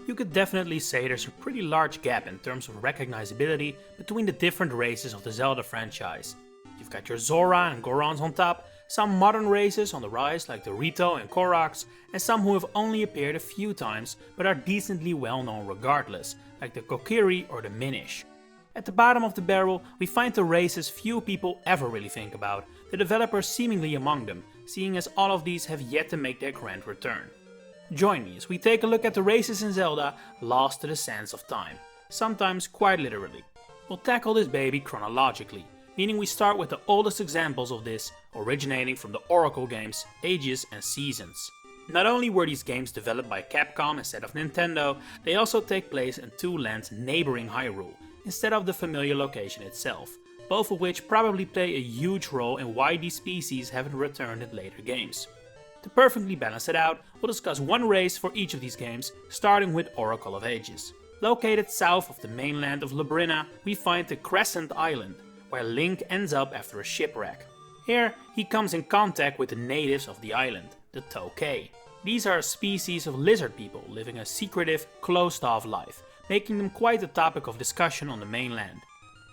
You could definitely say there's a pretty large gap in terms of recognizability between the different races of the Zelda franchise. You've got your Zora and Gorons on top, some modern races on the rise like the Rito and Koroks, and some who have only appeared a few times but are decently well known regardless, like the Kokiri or the Minish. At the bottom of the barrel, we find the races few people ever really think about, the developers seemingly among them, seeing as all of these have yet to make their grand return. Join me as we take a look at the races in Zelda lost to the sands of time, sometimes quite literally. We'll tackle this baby chronologically, meaning we start with the oldest examples of this, originating from the Oracle games Ages and Seasons. Not only were these games developed by Capcom instead of Nintendo, they also take place in two lands neighboring Hyrule, instead of the familiar location itself, both of which probably play a huge role in why these species haven't returned in later games. To perfectly balance it out, we'll discuss one race for each of these games, starting with Oracle of Ages. Located south of the mainland of Labrina, we find the Crescent Island, where Link ends up after a shipwreck. Here, he comes in contact with the natives of the island, the Tokay. These are a species of lizard people living a secretive, closed-off life, making them quite a topic of discussion on the mainland.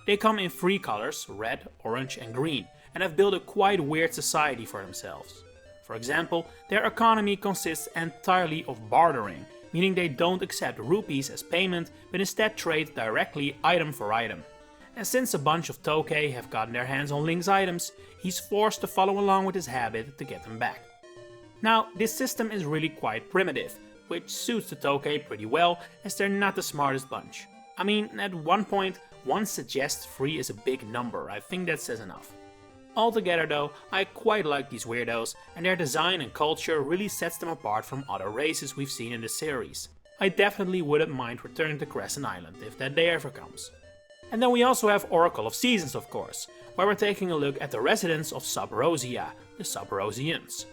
They come in three colors, red, orange and green, and have built a quite weird society for themselves. For example, their economy consists entirely of bartering, meaning they don't accept rupees as payment, but instead trade directly item for item. And since a bunch of Tokay have gotten their hands on Link's items, he's forced to follow along with his habit to get them back. Now, this system is really quite primitive, which suits the Tokay pretty well, as they're not the smartest bunch. I mean, at one point, one suggests 3 is a big number, I think that says enough. Altogether though, I quite like these weirdos, and their design and culture really sets them apart from other races we've seen in the series. I definitely wouldn't mind returning to Crescent Island if that day ever comes. And then we also have Oracle of Seasons of course, where we're taking a look at the residents of Sub-Rosia, the Sub-Rosians.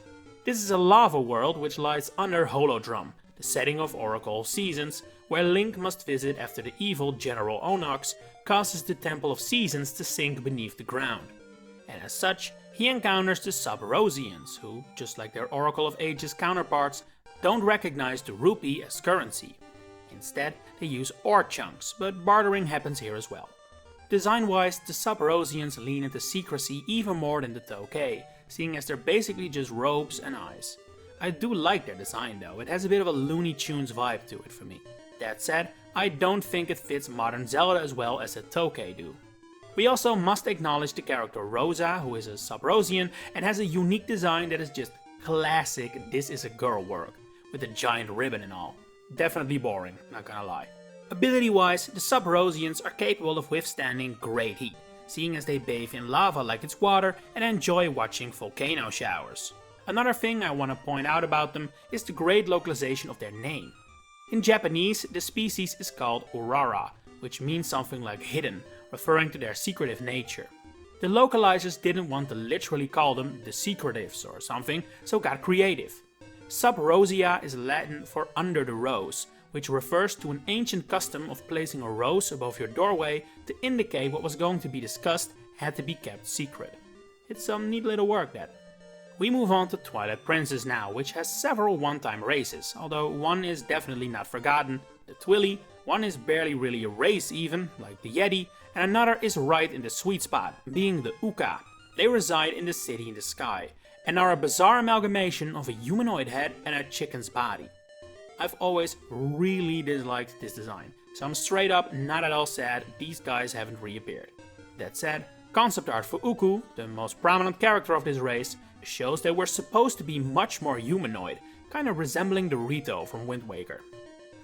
This is a lava world which lies under Holodrum, the setting of Oracle of Seasons, where Link must visit after the evil General Onox causes the Temple of Seasons to sink beneath the ground. And as such, he encounters the Sub-Rosians, who, just like their Oracle of Ages counterparts, don't recognize the rupee as currency. Instead, they use ore chunks, but bartering happens here as well. Design-wise, the Sub-Rosians lean into secrecy even more than the Tokay, seeing as they're basically just robes and eyes. I do like their design though, it has a bit of a Looney Tunes vibe to it for me. That said, I don't think it fits modern Zelda as well as the Tokay do. We also must acknowledge the character Rosa, who is a Sub-Rosian and has a unique design that is just classic this is a girl work, with a giant ribbon and all. Definitely boring, not gonna lie. Ability wise, the Sub-Rosians are capable of withstanding great heat, seeing as they bathe in lava like it's water and enjoy watching volcano showers. Another thing I want to point out about them is the great localization of their name. In Japanese, the species is called Urara, which means something like hidden, referring to their secretive nature. The localizers didn't want to literally call them the secretives or something, so got creative. Sub-Rosia is Latin for under the rose, which refers to an ancient custom of placing a rose above your doorway to indicate what was going to be discussed had to be kept secret. It's some neat little work that. We move on to Twilight Princess now, which has several one-time races, although one is definitely not forgotten, the Twilly, one is barely really a race even, like the Yeti, and another is right in the sweet spot, being the Oocca. They reside in the city in the sky, and are a bizarre amalgamation of a humanoid head and a chicken's body. I've always really disliked this design, so I'm straight up not at all sad these guys haven't reappeared. That said, concept art for Oocca, the most prominent character of this race, shows they were supposed to be much more humanoid, kinda resembling the Rito from Wind Waker.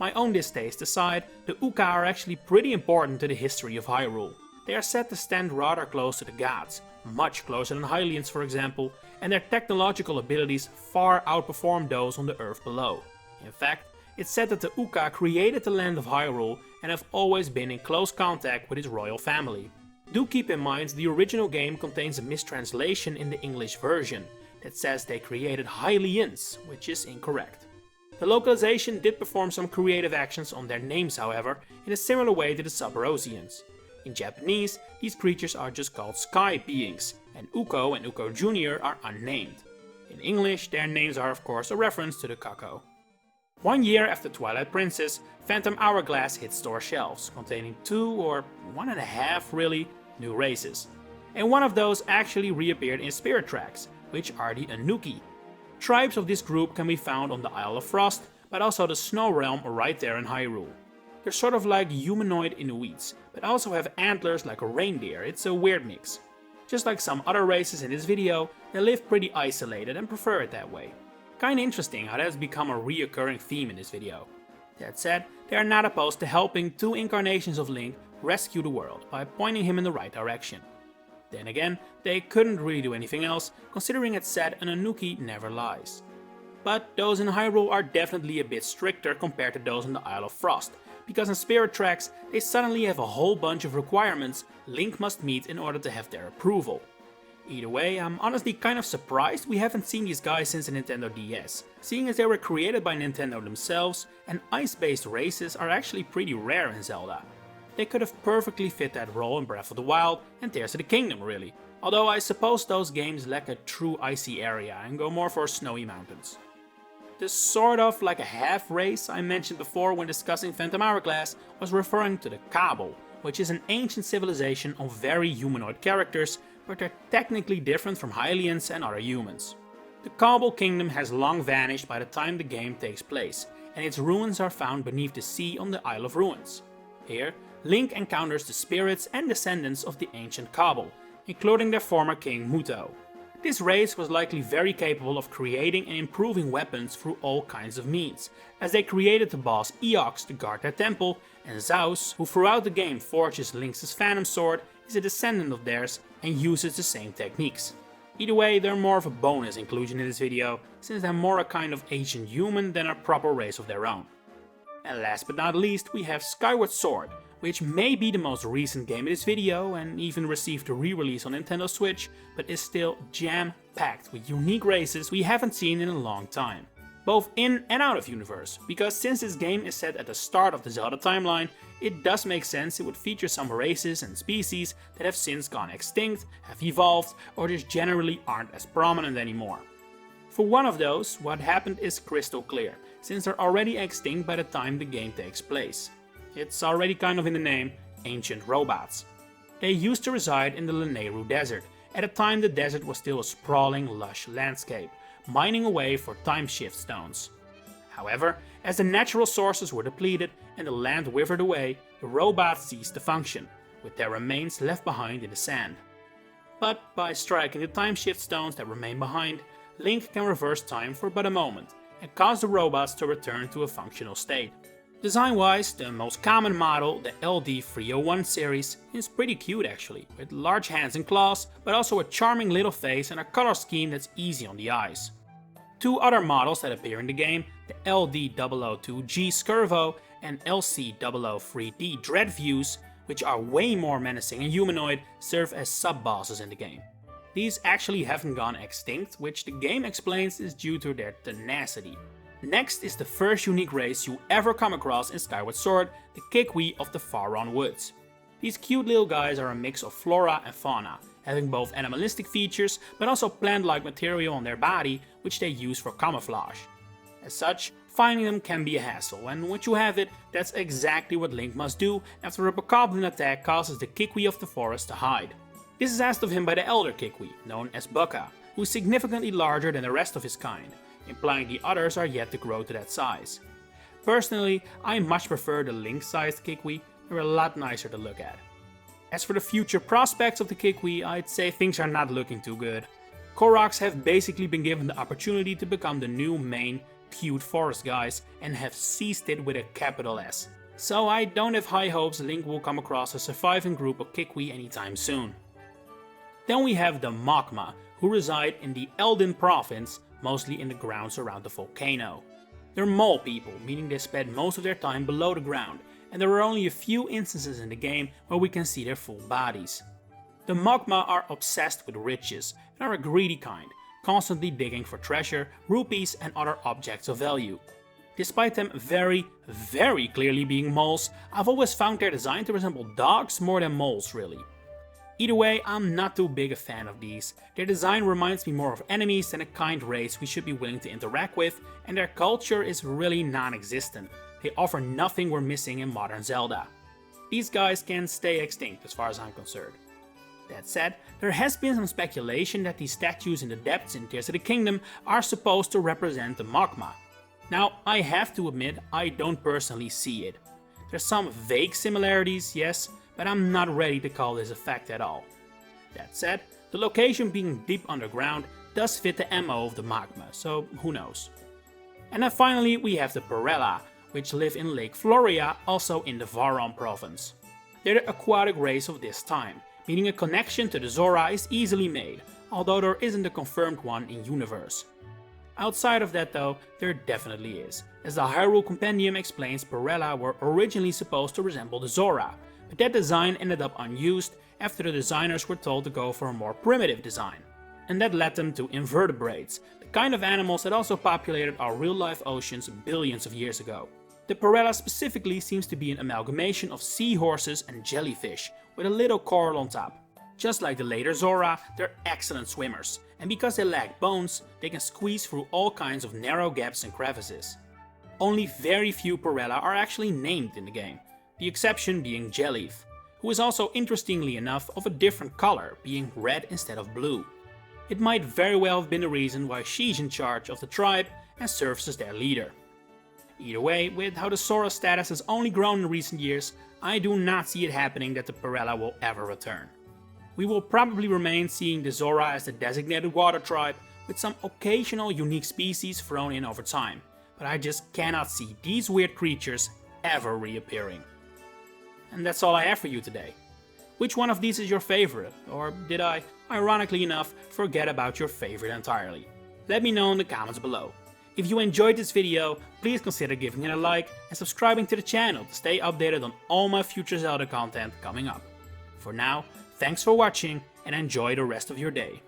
My own distaste aside, the Oocca are actually pretty important to the history of Hyrule. They are said to stand rather close to the gods, much closer than Hylians for example, and their technological abilities far outperform those on the earth below. In fact, it's said that the Oocca created the land of Hyrule and have always been in close contact with its royal family. Do keep in mind the original game contains a mistranslation in the English version that says they created Hylians, which is incorrect. The localization did perform some creative actions on their names however, in a similar way to the Sub-Rosians. In Japanese, these creatures are just called sky beings, and Uko and Uko Jr. are unnamed. In English, their names are of course a reference to the Kako. 1 year after Twilight Princess, Phantom Hourglass hit store shelves, containing 2 or 1.5 really new races. And one of those actually reappeared in Spirit Tracks, which are the Anuki. Tribes of this group can be found on the Isle of Frost, but also the Snow Realm right there in Hyrule. They're sort of like humanoid Inuits, but also have antlers like a reindeer. It's a weird mix. Just like some other races in this video, they live pretty isolated and prefer it that way. Kinda interesting how that has become a reoccurring theme in this video. That said, they are not opposed to helping 2 incarnations of Link rescue the world by pointing him in the right direction. Then again, they couldn't really do anything else, considering it's said an Anuki never lies. But those in Hyrule are definitely a bit stricter compared to those on the Isle of Frost, because in Spirit Tracks they suddenly have a whole bunch of requirements Link must meet in order to have their approval. Either way, I'm honestly kind of surprised we haven't seen these guys since the Nintendo DS, seeing as they were created by Nintendo themselves and ice-based races are actually pretty rare in Zelda. They could have perfectly fit that role in Breath of the Wild and Tears of the Kingdom really, although I suppose those games lack a true icy area and go more for snowy mountains. The sort of like a half race I mentioned before when discussing Phantom Hourglass was referring to the Kabul, which is an ancient civilization of very humanoid characters, but they're technically different from Hylians and other humans. The Kabul kingdom has long vanished by the time the game takes place, and its ruins are found beneath the sea on the Isle of Ruins. Here, Link encounters the spirits and descendants of the ancient Kabul, including their former king Muto. This race was likely very capable of creating and improving weapons through all kinds of means, as they created the boss Eox to guard their temple, and Zaus, who throughout the game forges Link's Phantom Sword, is a descendant of theirs and uses the same techniques. Either way, they're more of a bonus inclusion in this video, since they're more a kind of ancient human than a proper race of their own. And last but not least, we have Skyward Sword, which may be the most recent game in this video and even received a re-release on Nintendo Switch, but is still jam-packed with unique races we haven't seen in a long time. Both in and out of universe, because since this game is set at the start of the Zelda timeline, it does make sense it would feature some races and species that have since gone extinct, have evolved, or just generally aren't as prominent anymore. For one of those, what happened is crystal clear, since they're already extinct by the time the game takes place. It's already kind of in the name, ancient robots. They used to reside in the Lanayru Desert, at a time the desert was still a sprawling, lush landscape, mining away for time shift stones. However, as the natural sources were depleted and the land withered away, the robots ceased to function, with their remains left behind in the sand. But by striking the time shift stones that remain behind, Link can reverse time for but a moment, and cause the robots to return to a functional state. Design-wise, the most common model, the LD301 series, is pretty cute actually, with large hands and claws, but also a charming little face and a color scheme that's easy on the eyes. 2 other models that appear in the game, the LD002G Scurvo and LC003D Dreadviews, which are way more menacing and humanoid, serve as sub-bosses in the game. These actually haven't gone extinct, which the game explains is due to their tenacity. Next is the first unique race you ever come across in Skyward Sword, the Kikwi of the Faron Woods. These cute little guys are a mix of flora and fauna, having both animalistic features but also plant-like material on their body which they use for camouflage. As such, finding them can be a hassle, and once you have it, that's exactly what Link must do after a bokoblin attack causes the Kikwi of the forest to hide. This is asked of him by the elder Kikwi, known as Bucca, who is significantly larger than the rest of his kind, implying the others are yet to grow to that size. Personally, I much prefer the Link-sized Kikwi, they're a lot nicer to look at. As for the future prospects of the Kikwi, I'd say things are not looking too good. Koroks have basically been given the opportunity to become the new main cute forest guys and have seized it with a capital S. So I don't have high hopes Link will come across a surviving group of Kikwi anytime soon. Then we have the Magma, who reside in the Eldin province, mostly in the grounds around the volcano. They're mole people, meaning they spend most of their time below the ground, and there are only a few instances in the game where we can see their full bodies. The Magma are obsessed with riches and are a greedy kind, constantly digging for treasure, rupees and other objects of value. Despite them very clearly being moles, I've always found their design to resemble dogs more than moles really. Either way, I'm not too big a fan of these. Their design reminds me more of enemies than a kind race we should be willing to interact with, and their culture is really non-existent. They offer nothing we're missing in modern Zelda. These guys can stay extinct as far as I'm concerned. That said, there has been some speculation that these statues in the depths in Tears of the Kingdom are supposed to represent the magma. Now, I have to admit, I don't personally see it. There's some vague similarities, yes, but I'm not ready to call this a fact at all. That said, the location being deep underground does fit the MO of the magma, so who knows. And then finally we have the Perella, which live in Lake Floria, also in the Varon province. They're the aquatic race of this time, meaning a connection to the Zora is easily made, although there isn't a confirmed one in universe. Outside of that though, there definitely is, as the Hyrule Compendium explains Perella were originally supposed to resemble the Zora, but that design ended up unused after the designers were told to go for a more primitive design. And that led them to invertebrates, the kind of animals that also populated our real-life oceans billions of years ago. The Perella specifically seems to be an amalgamation of seahorses and jellyfish, with a little coral on top. Just like the later Zora, they're excellent swimmers, and because they lack bones, they can squeeze through all kinds of narrow gaps and crevices. Only very few Perella are actually named in the game, the exception being Jellyf, who is also interestingly enough of a different color, being red instead of blue. It might very well have been the reason why she's in charge of the tribe and serves as their leader. Either way, with how the Zora status has only grown in recent years, I do not see it happening that the Perella will ever return. We will probably remain seeing the Zora as the designated water tribe, with some occasional unique species thrown in over time, but I just cannot see these weird creatures ever reappearing. And that's all I have for you today. Which one of these is your favorite, or did I, ironically enough, forget about your favorite entirely? Let me know in the comments below. If you enjoyed this video, please consider giving it a like and subscribing to the channel to stay updated on all my future Zelda content coming up. For now, thanks for watching and enjoy the rest of your day.